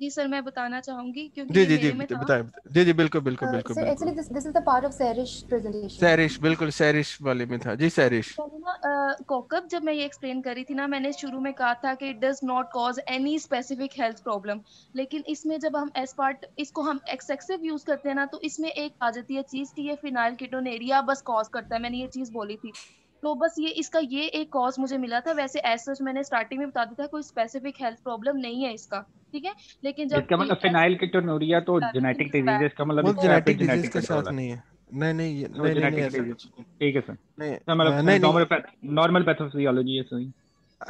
जी सर मैं बताना चाहूंगी क्योंकि जी बताएं. जी बिल्कुल. Actually this is the part of Sarish presentation. सैरिश, बिल्कुल सैरिश वाले में था. जी सैरिश. कोकब, जब मैं ये एक्सप्लेन कर रही थी ना, मैंने शुरू में कहा था कि it does not cause any specific health problem, लेकिन इसमें जब हम इसको हम एक्सेसिव यूज करते हैं ना, तो इसमें एक आ जाती है चीज कि ये फिनाइलकीटोनुरिया बस कॉज करता है. मैंने ये चीज बोली थी, तो बस इसका एक कॉज मुझे मिला था. वैसे ऐसा मैंने स्टार्टिंग में बता दिया था, कोई स्पेसिफिक हेल्थ प्रॉब्लम नहीं है इसका, ठीक है. लेकिन जब इसका मतलब फिनाइलकीटोनुरिया तो जेनेटिक डिजीज का मतलब वो जेनेटिक डिजीज के साथ नहीं है. नहीं ठीक है सर. नहीं नॉर्मल पैथोफिजियोलॉजी है सही.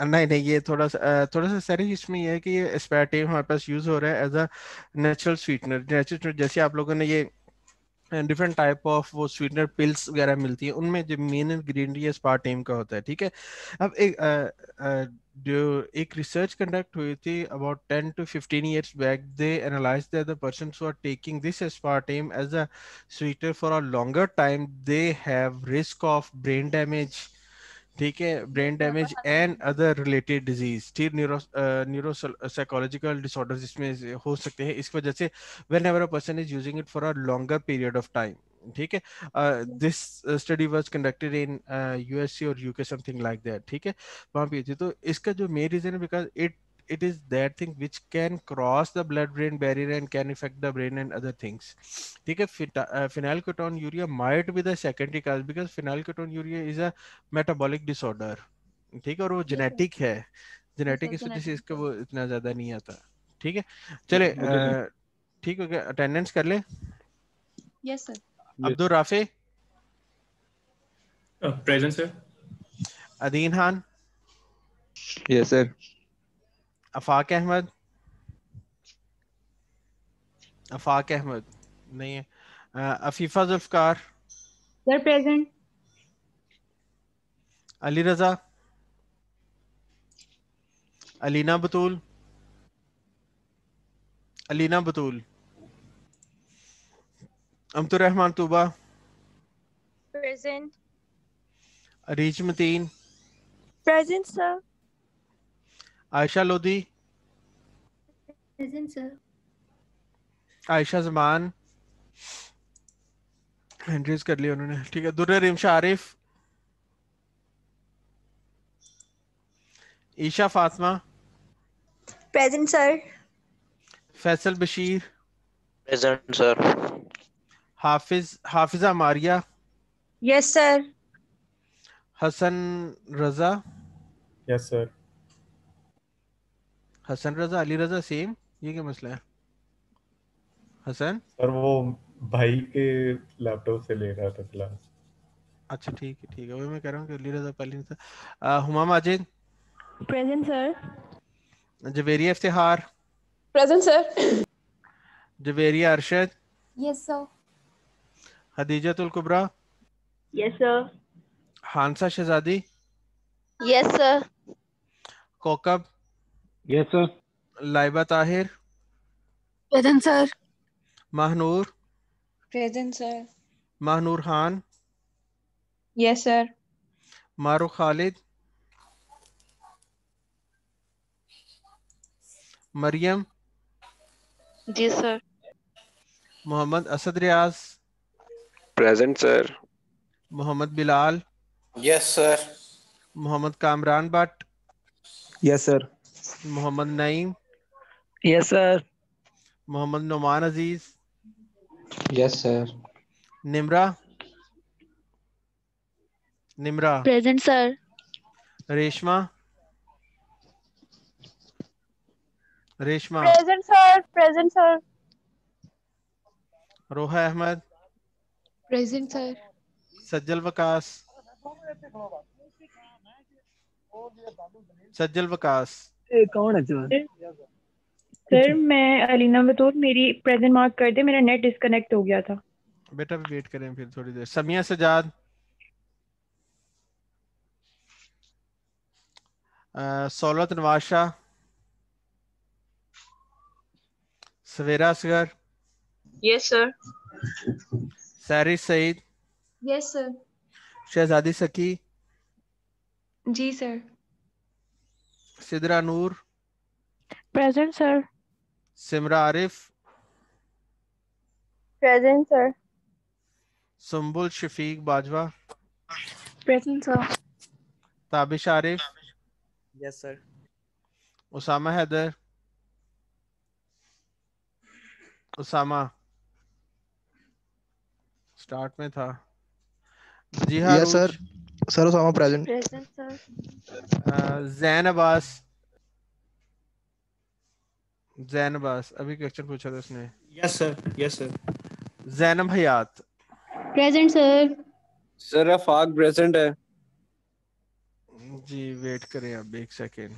नहीं नहीं, ये थोड़ा सा सर इसमें ये है कि ये एस्पार्टेम हमारे पास यूज हो रहा है एज अ नेचुरल स्वीटनर। जैसे आप लोगों ने ये डिफरेंट टाइप ऑफ वो स्वीटनर पिल्स वगैरह मिलती है, उनमें जो मेन इंग्रेडिएंट एस्पार्टेम का होता है, ठीक है। अब जो एक रिसर्च कंडक्ट हुई थी अबाउट 10 to 15 years बैक, they analyse that the persons who are taking this aspartame as a sweetener for a longer time, they have risk of brain damage, ठीक है, brain damage and other related disease, ठीक, neuro psychological disorders इसमें हो सकते हैं इसकी वजह से, whenever a person is using it for a longer period of time, ठीक है। This study was conducted in USA और यूके, समथिंग लाइक दैट, ठीक है, वहां पे थी। तो इसका जो मेन रीजन है because it is that thing which can cross the blood brain barrier and can affect the brain and other things, ठीक है। phenylketonuria might be the secondary cause because phenylketonuria is a metabolic disorder, ठीक है, और वो Yes, sir. Genetic है, Yes, genetic sir. इस वजह से Genetic. इसका वो इतना ज्यादा नहीं आता, ठीक है। चले ठीक हो गया, अटेंडेंस कर ले। Yes, sir. Abdul Rafay, present sir. Adeen Khan, yes sir. Afaq Ahmad, Afaq Ahmad नहीं है, Afifa Zulfiqar, sir present. Ali Raza, Alina Batool, Alina Batool, Amatur Rehman Tooba, present. Areej Mateen, present sir. Ayesha Lodhi, present sir. Ayesha Zaman, hand कर लिया उन्होंने, ठीक है। Durr Rimsha Arif, Esha Fatima, present sir. Faisal Bashir, present sir. Hafiza Maria, yes sir. Hassan Raza, yes sir. Hassan Raza, Ali रजा सेम, ये क्या मसला है? हसन सर वो भाई के लैपटॉप से ले रहा था क्लास। अच्छा ठीक है, वही मैं कह रहा हूँ कि अली रजा पहले नहीं था। Huma Majid, present sir. Javeria Iftikhar, present sir. Javeria Arshad, Yes, sir. Khadijatul Kubra, yes sir. Hansa Shahzadi, yes sir. Kokab, yes sir. Laiba Tahir, present sir. Mahnoor, present sir. Mahnoor Khan, yes sir. Mahrukh Khalid, Maryam, जी sir. Mohammad Asad Riaz, present sir. Mohammad Bilal, yes sir. Mohammad Kamran Bhatt, yes sir. Mohammad Naeem, yes sir. Mohammad Noman Aziz, yes sir. Nimra, Nimra, present sir. Reshma, Reshma, present sir. Present sir. Roha Ahmad, present sir. Sajjal Waqas, Sajjal Waqas, कौन है sir मैं अलीना बतूल, मेरी present mark कर दे, मेरा net disconnect हो गया था। बेटा भी वेट करें फिर थोड़ी देर। Samia Sajjad, Saulat Nawaz Shah, Savera Asghar, yes sir. Saris Saeed, Yes, sir. Shahzadi Saki, जी sir. Sidra Noor, present sir. Simra Arif, present sir. Sumbul Shafiq Bajwa, present sir. Tabish Arif, yes sir. Usama Haider, Usama start में था, जिहा यस सर। रूज, sir Usama present. Present sir. Zain Abbas, Zain Abbas अभी क्वेश्चन पूछा था उसने। Yes sir. Yes sir. Zainab Hayat, present sir. Sir Afaq present है। जी वेट करें अब एक सेकेंड।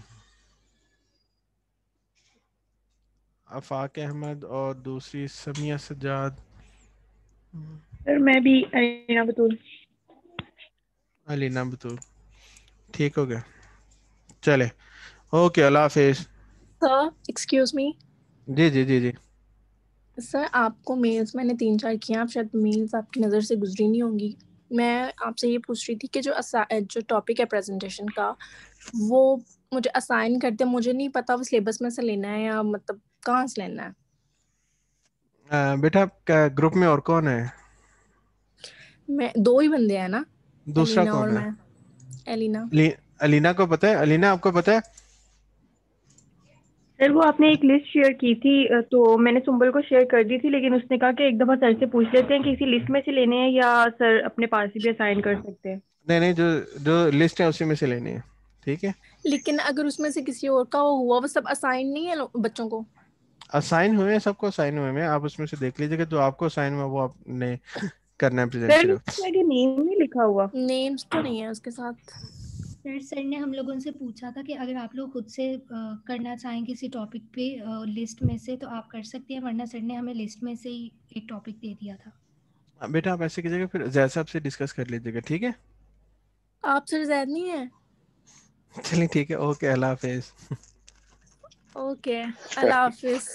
आफाक अहमद और दूसरी समिया सज्जाद। सर मैं भी अलीना बतूल। अलीना बतूल ठीक हो गया। चले ओके अल्लाह हाफिज। Sir excuse me. जी जी जी जी। सर आपको मेल्स मैंने 3-4 किए, आप शायद मेल्स आपकी नज़र से गुजरी नहीं होंगी। मैं आपसे ये पूछ रही थी कि जो टॉपिक है प्रेजेंटेशन का वो मुझे असाइन करते, मुझे नहीं पता वो सिलेबस में से लेना है या मतलब कहाँ से लेना है। बेटा ग्रुप में और कौन है? मैं 2 ही बंदे हैं ना, दूसरा एलिना और कौन है? मैं। एलिना। अलीना को पता है? अलीना आपको पता है? सर वो आपने एक लिस्ट शेयर की थी तो मैंने सुंबल को शेयर कर दी थी, लेकिन उसने कहा कि एक दफा सर से पूछ लेते हैं कि किसी लिस्ट में से लेने हैं या सर अपने पास ही भी असाइन कर सकते हैं। नहीं नहीं, जो जो लिस्ट है उसी में से लेनी है, ठीक है। लेकिन अगर उसमें से किसी और का हुआ, वो सब असाइन नहीं है बच्चों को? असाइन हुए हैं, सबको असाइन हुए हैं, आप उसमें से देख लीजिएगा जो आपको असाइन हुआ वो आपने करना है प्रेजेंट सर सिर्फ। नेम नहीं लिखा हुआ। नेम्स तो नहीं है उसके साथ। सर ने हम लोगों से पूछा था कि अगर आप लोग खुद से करना चाहें किसी टॉपिक पे लिस्ट में से तो आप कर सकते हैं, वरना सर ने हमें लिस्ट में से ही एक टॉपिक दे दिया था। बेटा आप ऐसे कीजिएगा, फिर जैद साहब से डिस्कस कर लीजिएगा, ठीक है। आप सर जैद नहीं है? चलिए ठीक है, ओके अल्लाह हाफिज। ओके अल्लाह हाफिज।